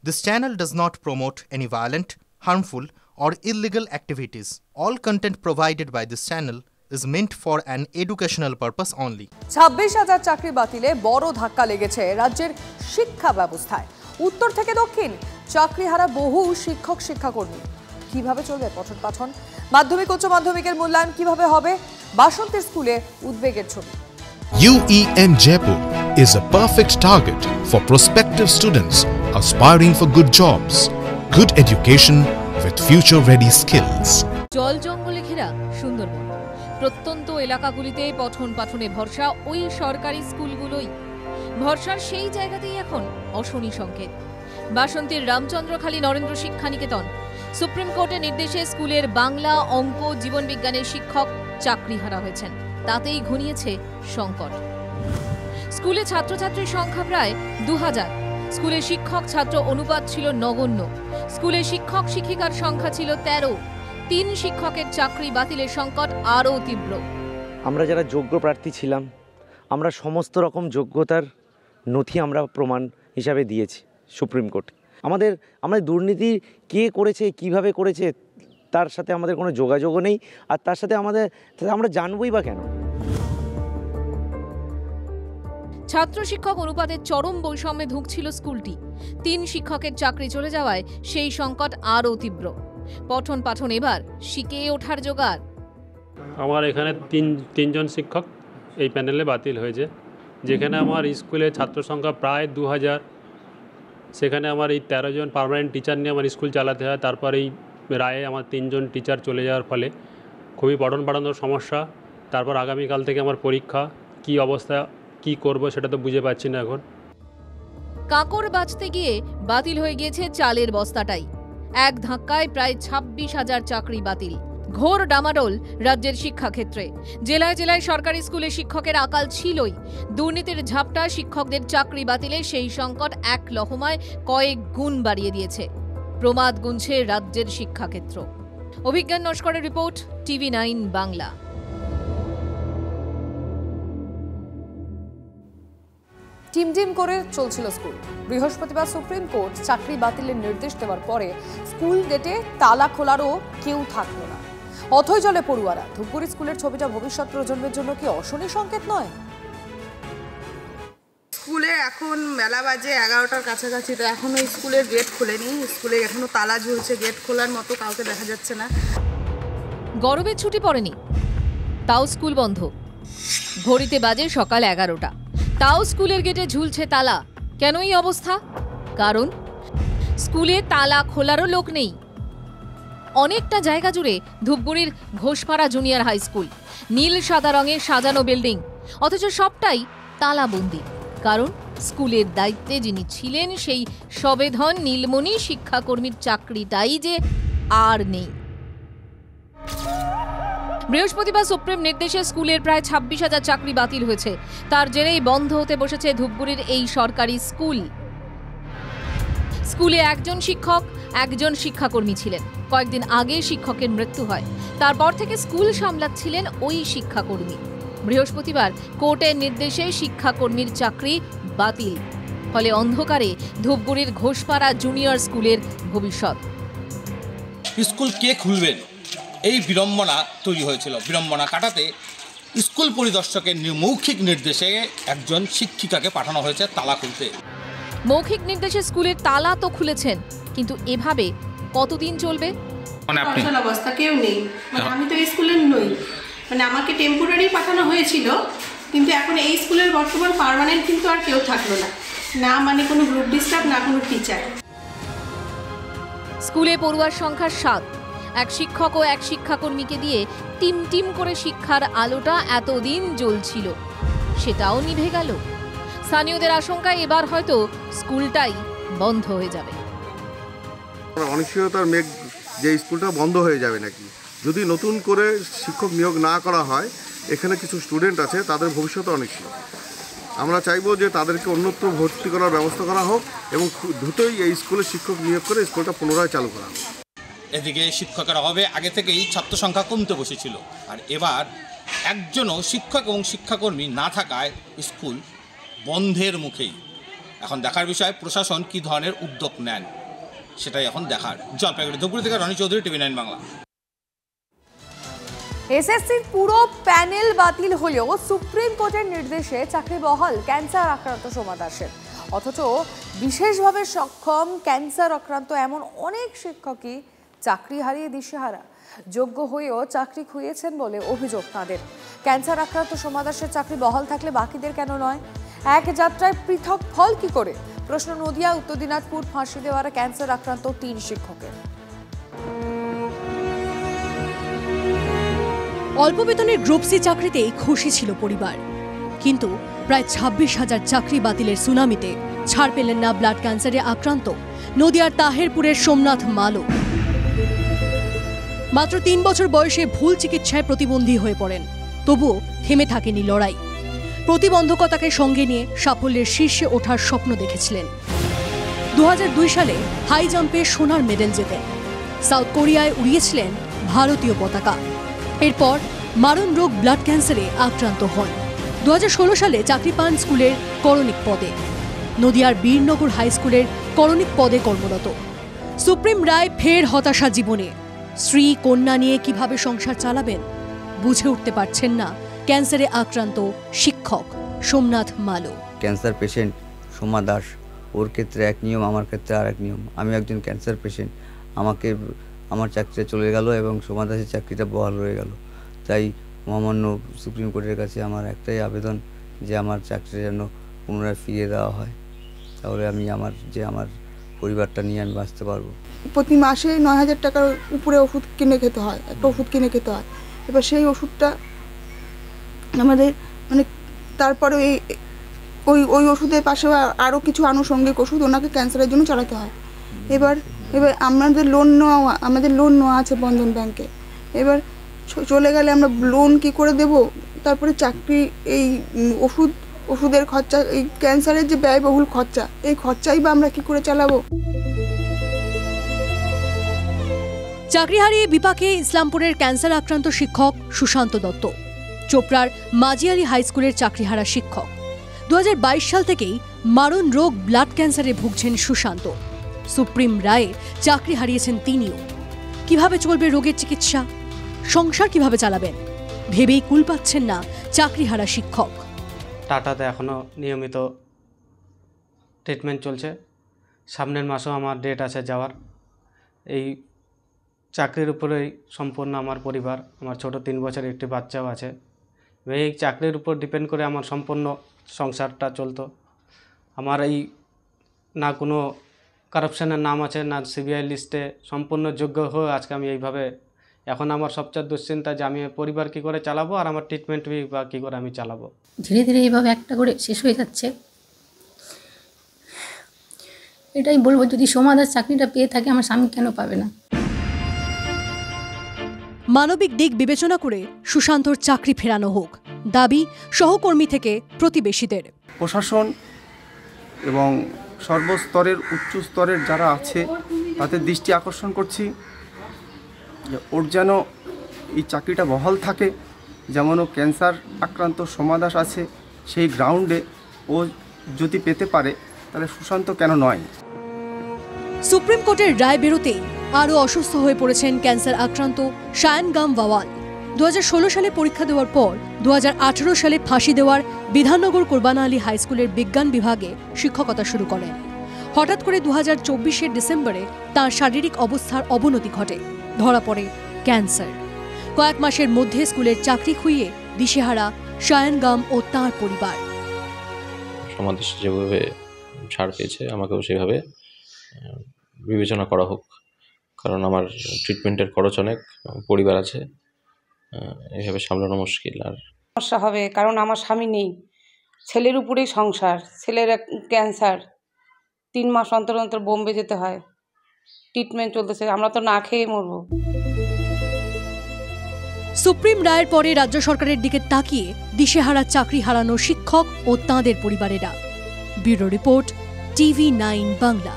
This channel does not promote any violent, harmful, or illegal activities. All content provided by this channel is meant for an educational purpose only. 26,000 চাকরি বাতিলে বড় ধাক্কা লেগেছে রাজ্যের শিক্ষা ব্যবস্থায়। উত্তর থেকে দক্ষিণ চাকরিহারা বহু শিক্ষক শিক্ষাকর্মী। কিভাবে চলবে পঠন পাঠন? মাধ্যমিক উচ্চ মাধ্যমিকের মূল্যায়ন কিভাবে হবে? বাসন্তীর স্কুলে উদ্বেগের ছবি। UEN Jaipur is a perfect target for prospective students aspiring for good jobs, good education with future-ready skills. জল জঙ্গলে ঘেরা সুন্দরবন, প্রত্যন্ত এলাকাগুলিতে পঠন পাঠনে ভরসা ওই সরকারি স্কুলগুলোই। ভরসার সেই জায়গাতেই এখন অশনি সংকেত। বাসন্তীর রামচন্দ্রখালী নরেন্দ্র শিক্ষা নিকেতন। সুপ্রিম কোর্টের নির্দেশে স্কুলের বাংলা, অঙ্ক, জীবন বিজ্ঞানের শিক্ষক চাকরিহারা হয়েছেন। তাতেই ঘনিয়েছে সংকট। স্কুলে ছাত্রছাত্রীর সংখ্যা প্রায় 2000। স্কুলে শিক্ষক ছাত্র অনুপাত ছিল নগণ্য। স্কুলে শিক্ষক শিক্ষিকার সংখ্যা ছিল 13। 3 শিক্ষকের চাকরি বাতিলের সংকট আরও তীব্র। আমরা যারা যোগ্য প্রার্থী ছিলাম, আমরা সমস্ত রকম যোগ্যতার নথি আমরা প্রমাণ হিসাবে দিয়েছি সুপ্রিম কোর্টে। আমাদের দুর্নীতি কে করেছে, কিভাবে করেছে তার সাথে আমাদের কোনো যোগাযোগও নেই। আর তার সাথে আমরা জানবই বা কেন? ছাত্র শিক্ষক অনুপাতের চরম বৈষম্যে ধুঁকছিল স্কুলটি। 3 শিক্ষকের চাকরি চলে যাওয়ায় সেই সংকট আরও তীব্র। পঠন পাঠন এবার শিখে ওঠার জোগাড়। আমার এখানে তিনজন শিক্ষক এই প্যানেলে বাতিল হয়েছে। যেখানে আমার স্কুলে ছাত্র সংখ্যা প্রায় 2000, সেখানে আমার এই 13 জন পার্মানেন্ট টিচার নিয়ে আমার স্কুল চালাতে হয়। তারপর এই রায়ে আমার 3 জন টিচার চলে যাওয়ার ফলে খুবই পঠন পাঠানোর সমস্যা। তারপর আগামীকাল থেকে আমার পরীক্ষা, কি অবস্থা, কি করব সেটা তো বুঝে পাচ্ছি না এখন। কাকড় বাঁচতে গিয়ে বাতিল হয়ে গিয়েছে চালের বস্তাটাই। এক ধাক্কায় প্রায় 26,000 চাকরি বাতিল। ঘোর ডামাডোল রাজ্যের শিক্ষাক্ষেত্রে। জেলায় জেলায় সরকারি স্কুলে শিক্ষকের আকাল ছিলই। দুর্নীতির ঝাপটা শিক্ষকদের চাকরি বাতিলে সেই সংকট এক লহমায় কয়েক গুণ বাড়িয়ে দিয়েছে। প্রমাদ গুনছে রাজ্যের শিক্ষাক্ষেত্র। অভিজ্ঞান নস্করের রিপোর্ট, TV9 বাংলা। টিমটিম করে চলছিল স্কুল। বৃহস্পতিবার সুপ্রিম কোর্ট চাকরি বাতিলের নির্দেশ দেওয়ার পরে স্কুল গেটে তালা খোলারও কেউ থাকলো না। অথই জলে পড়ুয়ারা। ধূপগুড়ি স্কুলের ছবিটা ভবিষ্যৎ প্রজন্মের জন্য কি অশনি সংকেত নয়? স্কুলে এখন মেলা বাজে 11টার কাছাকাছি, তো এখনো স্কুলের গেট খোলেনি। স্কুলে এখনো তালা ঝুলছে, গেট খোলার মতো কাউকে দেখা যাচ্ছে না। গরমের ছুটি পড়েনি, তাও স্কুল বন্ধ। ঘড়িতে বাজে সকাল 11টা, তাও স্কুলের গেটে ঝুলছে তালা। কেন এই অবস্থা? কারণ স্কুলে তালা খোলারও লোক নেই। অনেকটা জায়গা জুড়ে ধূপগুড়ির ঘোষপাড়া জুনিয়র হাই স্কুল। নীল সাদা রঙে সাজানো বিল্ডিং, অথচ সবটাই তালাবন্দি। কারণ স্কুলের দায়িত্বে যিনি ছিলেন সেই সবেধন নীলমণি শিক্ষাকর্মীর চাকরিটাই যে আর নেই। বৃহস্পতিবার সুপ্রিম নির্দেশে স্কুলের প্রায় 26,000 চাকরি বাতিল হয়েছে। তার জেরেই বন্ধ হতে বসেছে ধূপগুড়ির এই সরকারি স্কুল। স্কুলে একজন শিক্ষক, একজন শিক্ষাকর্মী ছিলেন। কয়েকদিন আগে শিক্ষকের মৃত্যু হয়। তারপর থেকে স্কুল সামলাচ্ছিলেন ওই শিক্ষাকর্মী। বৃহস্পতিবার কোর্টের নির্দেশে শিক্ষাকর্মীর চাকরি বাতিল। ফলে অন্ধকারে ধূপগুড়ির ঘোষপাড়া জুনিয়র স্কুলের ভবিষ্যৎ। স্কুল কে খুলবেন, এই বিড়ম্বনা তৈরি হয়েছিল। বিড়ম্বনা কাটাতে স্কুল পরিদর্শকের মৌখিক নির্দেশে একজন শিক্ষিকাকে পাঠানো হয়েছে তালা খুলতে। মৌখিক নির্দেশে স্কুলের তালা তো খুলেছেন, কিন্তু এভাবে কতদিন চলবে? অবস্থা কেউ নেই। আমি তো এই স্কুলের নই, আমাকে টেম্পোরারি পাঠানো হয়েছিল, কিন্তু এখন এই স্কুলের বর্তমান পার্মানেন্ট কিন্তু আর কেউ থাকলো না। না কোনো গ্রুপ ডিস্টার্ব, না কোনো টিচার। স্কুলে পড়ুয়ার সংখ্যা 7। এক শিক্ষক ও এক শিক্ষাকর্মীকে দিয়ে টিম টিম করে শিক্ষার আলোটা এতদিন জ্বলছিল, সেটাও নিভে গেল। স্থানীয়দের আশঙ্কা এবার হয়তো স্কুলটাই বন্ধ হয়ে যাবে। অনিশ্চয়তার মেঘ যে স্কুলটা বন্ধ হয়ে যাবে নাকি, যদি নতুন করে শিক্ষক নিয়োগ না করা হয়। এখানে কিছু স্টুডেন্ট আছে, তাদের ভবিষ্যৎ অনিশ্চিত। আমরা চাইবো যে তাদেরকে অন্যত্র ভর্তি করার ব্যবস্থা করা হোক এবং দ্রুতই এই স্কুলে শিক্ষক নিয়োগ করে স্কুলটা পুনরায় চালু করা হোক। এদিকে শিক্ষকের অভাবে আগে থেকেই ছাত্র সংখ্যা কমতে বসেছিল, আর এবার একজনও শিক্ষক এবং শিক্ষাকর্মী না থাকায় স্কুল বন্ধের মুখেই। এখন দেখার বিষয় প্রশাসন কী ধরনের উদ্যোগ নেন, সেটাই এখন দেখার। জলপাইগুড়ি ধূপগুড়ি থেকে রনি চৌধুরী, TV9 বাংলা। এসএসসির পুরো প্যানেল বাতিল হলেও সুপ্রিম কোর্টের নির্দেশে চাকরি বহাল ক্যান্সার আক্রান্ত সোমা দাসের। অথচ বিশেষভাবে সক্ষম ক্যান্সার আক্রান্ত এমন অনেক শিক্ষকই চাকরি হারিয়ে দিশেহারা। যোগ্য হয়েও চাকরি খুইয়েছেন বলে অভিযোগ তাদের। ক্যান্সার আক্রান্ত সোমা দাসের চাকরি বহাল থাকলে বাকিদের কেন নয়? এক যাত্রায় পৃথক ফল কি করে? প্রশ্ন নদিয়া, উত্তর দিনাজপুর ফাঁসি দেওয়ার ক্যান্সার আক্রান্ত 3 শিক্ষকের। অল্প বেতনের গ্রুপ সি চাকরিতেই খুশি ছিল পরিবার, কিন্তু প্রায় 26,000 চাকরি বাতিলের সুনামিতে ছাড় পেলেন না ব্লাড ক্যান্সারে আক্রান্ত নদিয়ার তাহেরপুরের সোমনাথ মালো। মাত্র 3 বছর বয়সে ভুল চিকিৎসায় প্রতিবন্ধী হয়ে পড়েন, তবুও থেমে থাকেনি লড়াই। প্রতিবন্ধকতাকে সঙ্গে নিয়ে সাফল্যের শীর্ষে ওঠার স্বপ্ন দেখেছিলেন। 2002 সালে হাই জাম্পে সোনার মেডেল জেতেন। সাউথ কোরিয়ায় উড়িয়েছিলেন ভারতীয় পতাকা। এরপর মারণ রোগ ব্লাড ক্যান্সারে আক্রান্ত হন। 2016 সালে চাকরি পান স্কুলের করণিক পদে। নদিয়ার বীরনগর হাই স্কুলের করণিক পদে কর্মরত। সুপ্রিম রায় ফের হতাশা জীবনে। স্ত্রী কন্যা নিয়ে কিভাবে সংসার চালাবেন বুঝে উঠতে পারছেন না ক্যান্সারে আক্রান্ত শিক্ষক সোমনাথ মালো। ক্যান্সার পেশেন্ট সোমা দাস, ওর ক্ষেত্রে এক নিয়ম, আমার ক্ষেত্রে আর এক নিয়ম। আমি একজন ক্যান্সার পেশেন্ট, আমার চাকরিটা চলে গেল এবং সোমা দাসের চাকরিটা বহাল রয়ে গেল। তাই মহামান্য সুপ্রিম কোর্টের কাছে আমার একটাই আবেদন যে আমার চাকরিটা যেন পুনরায় ফিরিয়ে দেওয়া হয়, তাহলে আমি আমার পরিবারটা নিয়ে আমি বাঁচতে পারবো। প্রতি মাসে 9,000 টাকার উপরে ওষুধ কিনে খেতে হয়, একটা ওষুধ কিনে খেতে হয়। এবার সেই ওষুধটা আমাদের তারপরে ওই ওষুধের পাশে আরও কিছু আনুষঙ্গিক ওষুধ ওনাকে ক্যান্সারের জন্য চালাতে হয়। এবার আমাদের লোন নেওয়া আছে বন্ধন ব্যাংকে। এবার চলে গেলে আমরা লোন কি করে দেব? তারপরে চাকরি, এই ওষুধের খরচা, এই ক্যান্সারের যে ব্যয়বহুল খরচা, এই খরচাই বা আমরা কি করে চালাবো? চাকরি হারিয়ে বিপাকে ইসলামপুরের ক্যান্সার আক্রান্ত শিক্ষক সুশান্ত দত্ত। চোপড়ার মাঝিয়ারি হাই স্কুলের চাকরিহারা শিক্ষক। 2022 সাল থেকেই মারণ রোগ ব্লাড ক্যান্সারে ভুগছেন সুশান্ত। সুপ্রিম রায়ে চাকরি হারিয়েছেন তিনিও। কিভাবে চলবে রোগের চিকিৎসা? সংসার কিভাবে চালাবেন ভেবেই কুল পাচ্ছেন না চাকরিহারা শিক্ষক। টাটাতে এখনও নিয়মিত ট্রিটমেন্ট চলছে। সামনের মাসেও আমার ডেট আছে যাওয়ার। এই চাকরির উপরেই সম্পূর্ণ আমার পরিবার, আমার ছোট 3 বছরের একটি বাচ্চাও আছে। এই চাকরির উপর ডিপেন্ড করে আমার সম্পূর্ণ সংসারটা চলতো। আমার এই না কোনো কারাপশানের নাম আছে, না সিবিআই লিস্টে, সম্পূর্ণ যোগ্য হয়ে আজকে আমি এইভাবে, এখন আমার সবচেয়ে দুশ্চিন্তা যে আমি পরিবার কী করে চালাবো আর আমার ট্রিটমেন্ট বা কী করে আমি চালাবো। ধীরে ধীরে এইভাবে একটা করে শেষ হয়ে যাচ্ছে। এটাই বলবো, যদি সোমা দাস চাকরিটা পেয়ে থাকে আমার স্বামী কেন পাবে না? মানবিক দিক বিবেচনা করে সুশান্তর চাকরি ফেরানো হোক দাবি সহকর্মী থেকে প্রতিবেশীদের। প্রশাসন এবং সর্বস্তরের উচ্চ স্তরের যারা আছে তাদের দৃষ্টি আকর্ষণ করছি যে ওর যেন এই চাকরিটা বহাল থাকে। যেমন ও ক্যান্সার আক্রান্ত সোমা দাস আছে, সেই গ্রাউন্ডে ও যদি পেতে পারে তাহলে সুশান্ত কেন নয়। সুপ্রিম কোর্টের রায় বেরোতেই আরও অসুস্থ হয়ে পড়েছেন ক্যান্সার আক্রান্ত শায়ানগাম ভাওয়াল। 2016 সালে পরীক্ষা দেওয়ার পর 2018 সালে ফাঁসি দেওয়ার বিধাননগর কোরবানা আলী হাই স্কুলের বিজ্ঞান বিভাগে শিক্ষকতা শুরু করেন। হঠাৎ করে 2024 ডিসেম্বরে তাঁর শারীরিক অবস্থার অবনতি ঘটে, ধরা পড়ে ক্যান্সার। কয়েক মাসের মধ্যে স্কুলের চাকরি খুইয়ে দিশেহারা শায়ানগাম ও তাঁর পরিবার। সমাজ যেভাবে ছাড় পেয়েছে আমাকেও সেভাবে বিবেচনা করা হোক, কারণ আমার ট্রিটমেন্টের খরচ অনেক, পরিবার আছে, এইভাবে সামলানো মুশকিল। আর সমস্যা হবে কারণ আমার স্বামী নেই, ছেলের উপরেই সংসার। ছেলের ক্যান্সার, 3 মাস অন্তর অন্তর বোম্বে যেতে হয়, ট্রিটমেন্ট চলতেছে, আমরা তো না খেয়ে মরবো। সুপ্রিম রায়ের পরে রাজ্য সরকারের দিকে তাকিয়ে দিশেহারা চাকরি হারানো শিক্ষক ও তাঁদের পরিবারেরা। Bureau report, TV9 Bangla.